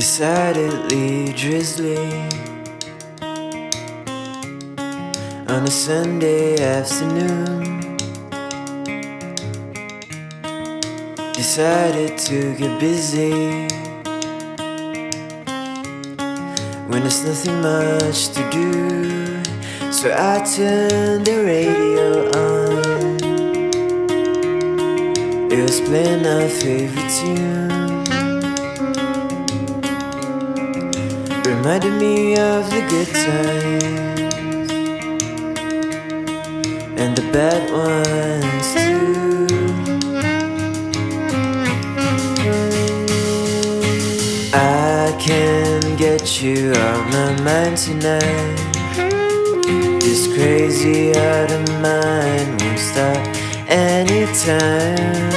Decidedly drizzly on a Sunday afternoon. Decided to get busy when there's nothing much to do, so I turned the radio on. It was playing our favorite tune, reminded me of the good times and the bad ones too. I can't get you out my mind tonight. This crazy heart of mine won't stop anytime.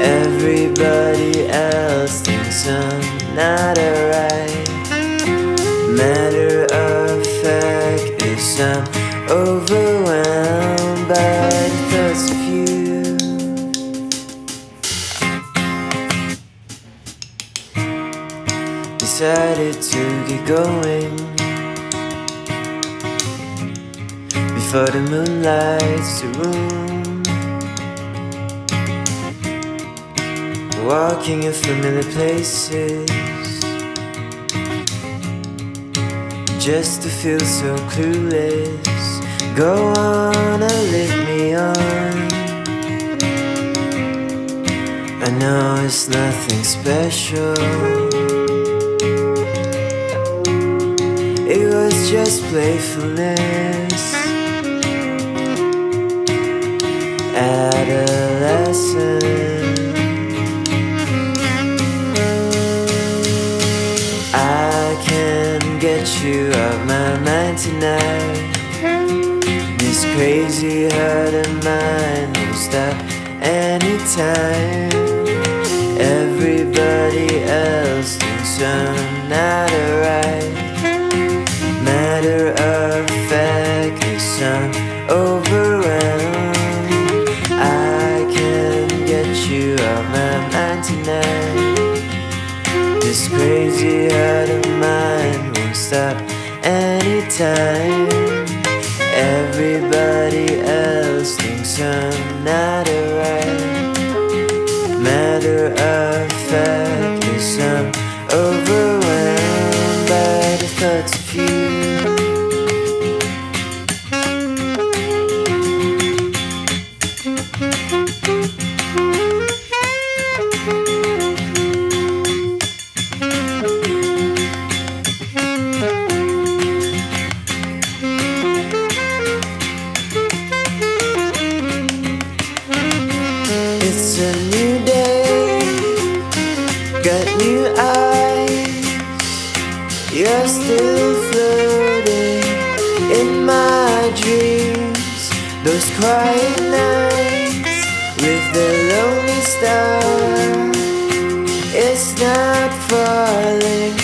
Everybody else thinks I'm not alright. Matter of fact is I'm overwhelmed by the thoughts of you. Decided to get going before the moon lights the room. Walking in familiar places just to feel so clueless. Go on and lead me on. I know it's nothing special, it was just playfulness. Adolescence, I can't get you out my mind tonight. This crazy heart of mine won't stop anytime. Everybody else thinks I'm not alright. Matter of fact is I'm overwhelmed. I can't get you out my mind tonight. This crazy heart of mine won't stop anytime. Everybody else thinks I'm not alright. Matter of fact is I'm overwhelmed by the thoughts of you. It's a new day, got new eyes. You're still floating in my dreams. Those quiet nights with the lonely star, it's not falling